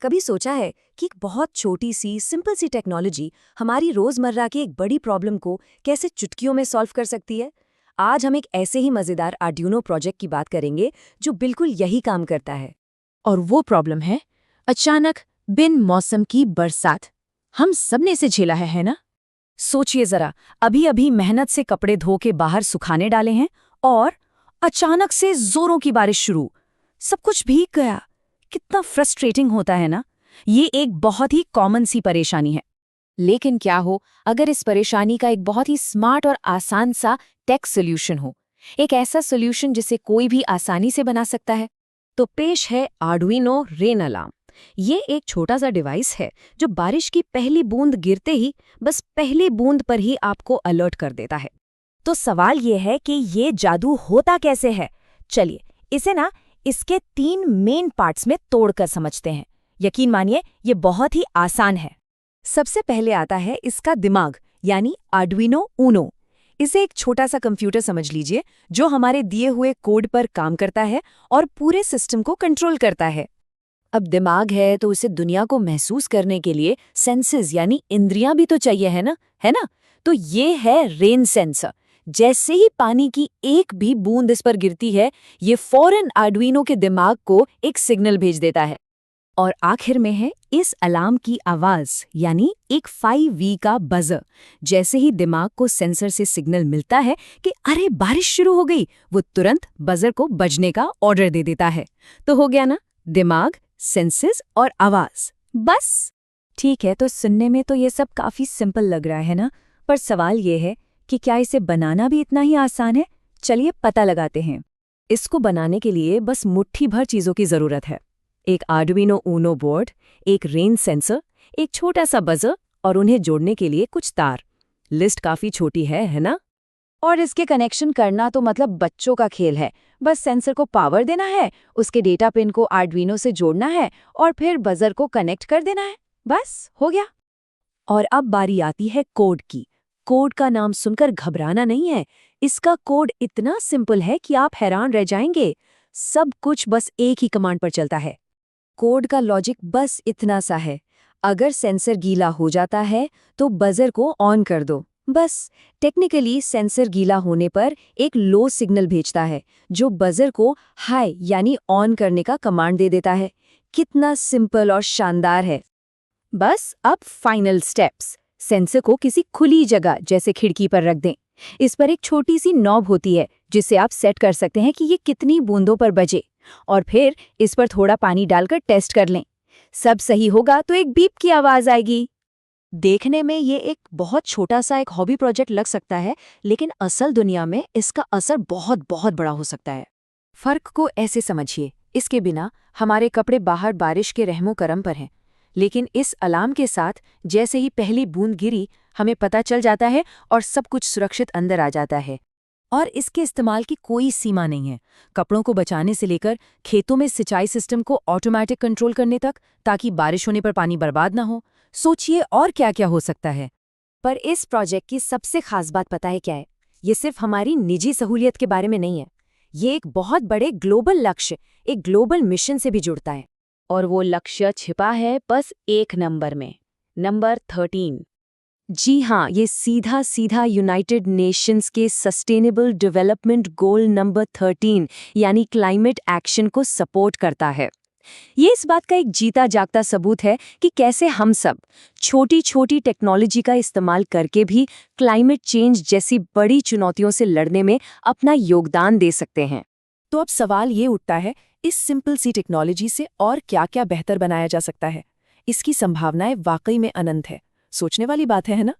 कभी सोचा है कि एक बहुत छोटी सी सिंपल सी टेक्नोलॉजी हमारी रोजमर्रा की एक बड़ी प्रॉब्लम को कैसे चुटकियों में सॉल्व कर सकती है? आज हम एक ऐसे ही मजेदार आर्डुइनो प्रोजेक्ट की बात करेंगे जो बिल्कुल यही काम करता है। और वो प्रॉब्लम है अचानक बिन मौसम की बरसात। हम सब ने इसे झेला है ना? सोचिए जरा, अभी अभी मेहनत से कपड़े धो के बाहर सुखाने डाले हैं और अचानक से जोरों की बारिश शुरू। सब कुछ भीग गया। कितना फ्रस्ट्रेटिंग होता है ना। ये एक बहुत ही कॉमन सी परेशानी है। लेकिन क्या हो अगर इस परेशानी का एक बहुत ही स्मार्ट और आसान सा टेक सोल्यूशन हो, एक ऐसा सोल्यूशन जिसे कोई भी आसानी से बना सकता है। तो पेश है आर्डुइनो रेन अलार्म। ये एक छोटा सा डिवाइस है जो बारिश की पहली बूंद गिरते ही बस पहली बूंद पर ही आपको अलर्ट कर देता है। तो सवाल ये है कि ये जादू होता कैसे है। चलिए इसे इसके 3 मेन पार्ट्स में तोड़कर समझते हैं। यकीन मानिए ये बहुत ही आसान है। सबसे पहले आता है इसका दिमाग, यानी आर्डुइनो ऊनो। इसे एक छोटा सा कंप्यूटर समझ लीजिए जो हमारे दिए हुए कोड पर काम करता है और पूरे सिस्टम को कंट्रोल करता है। अब दिमाग है तो उसे दुनिया को महसूस करने के लिए सेंसेस यानी इंद्रियां भी तो चाहिए, है ना? तो ये है रेन सेंसर। जैसे ही पानी की एक भी बूंद इस पर गिरती है, ये फौरन आर्डुइनो के दिमाग को एक सिग्नल भेज देता है। और आखिर में है इस अलार्म की आवाज, यानी एक 5V का बजर। जैसे ही दिमाग को सेंसर से सिग्नल मिलता है कि अरे बारिश शुरू हो गई, वो तुरंत बजर को बजने का ऑर्डर दे देता है। तो हो गया ना, दिमाग, सेंसेस और आवाज, बस। ठीक है, तो सुनने में तो ये सब काफी सिंपल लग रहा है ना, पर सवाल ये है कि क्या इसे बनाना भी इतना ही आसान है? चलिए पता लगाते हैं। इसको बनाने के लिए बस मुट्ठी भर चीजों की जरूरत है। एक आर्डुइनो ऊनो बोर्ड, एक रेन सेंसर, एक छोटा सा बजर और उन्हें जोड़ने के लिए कुछ तार। लिस्ट काफी छोटी है ना? और इसके कनेक्शन करना तो मतलब बच्चों का खेल है। बस सेंसर को पावर देना है, उसके डेटा पिन को आर्डुइनो से जोड़ना है और फिर बजर को कनेक्ट कर देना है। बस हो गया। और अब बारी आती है कोड की। कोड का नाम सुनकर घबराना नहीं है। इसका कोड इतना सिंपल है कि आप हैरान रह जाएंगे। सब कुछ बस एक ही कमांड पर चलता है। कोड का लॉजिक बस इतना सा है। अगर सेंसर गीला हो जाता है तो बजर को ऑन कर दो। बस टेक्निकली सेंसर गीला होने पर एक लो सिग्नल भेजता है जो बजर को हाई यानी ऑन करने का कमांड दे देता है। कितना सिंपल और शानदार है। बस अब फाइनल स्टेप्स। सेंसर को किसी खुली जगह जैसे खिड़की पर रख दें। इस पर एक छोटी सी नॉब होती है जिसे आप सेट कर सकते हैं कि ये कितनी बूंदों पर बजे, और फिर इस पर थोड़ा पानी डालकर टेस्ट कर लें। सब सही होगा तो एक बीप की आवाज आएगी। देखने में ये एक बहुत छोटा सा एक हॉबी प्रोजेक्ट लग सकता है, लेकिन असल दुनिया में इसका असर बहुत बहुत बड़ा हो सकता है। फर्क को ऐसे समझिए, इसके बिना हमारे कपड़े बाहर बारिश के रहमो करम पर हैं, लेकिन इस अलार्म के साथ जैसे ही पहली बूंद गिरी, हमें पता चल जाता है और सब कुछ सुरक्षित अंदर आ जाता है। और इसके इस्तेमाल की कोई सीमा नहीं है, कपड़ों को बचाने से लेकर खेतों में सिंचाई सिस्टम को ऑटोमेटिक कंट्रोल करने तक, ताकि बारिश होने पर पानी बर्बाद ना हो। सोचिए और क्या क्या हो सकता है। पर इस प्रोजेक्ट की सबसे खास बात पता है क्या है? ये सिर्फ हमारी निजी सहूलियत के बारे में नहीं है। ये एक बहुत बड़े ग्लोबल लक्ष्य, एक ग्लोबल मिशन से भी जुड़ता है। और वो लक्ष्य छिपा है बस एक नंबर में, नंबर 13। जी हाँ, ये सीधा सीधा यूनाइटेड नेशंस के सस्टेनेबल डेवलपमेंट गोल नंबर 13 यानी क्लाइमेट एक्शन को सपोर्ट करता है। ये इस बात का एक जीता जागता सबूत है कि कैसे हम सब छोटी छोटी टेक्नोलॉजी का इस्तेमाल करके भी क्लाइमेट चेंज जैसी बड़ी चुनौतियों से लड़ने में अपना योगदान दे सकते हैं। तो अब सवाल ये उठता है, इस सिंपल सी टेक्नोलॉजी से और क्या क्या बेहतर बनाया जा सकता है? इसकी संभावनाएं वाकई में अनंत है। सोचने वाली बात है ना?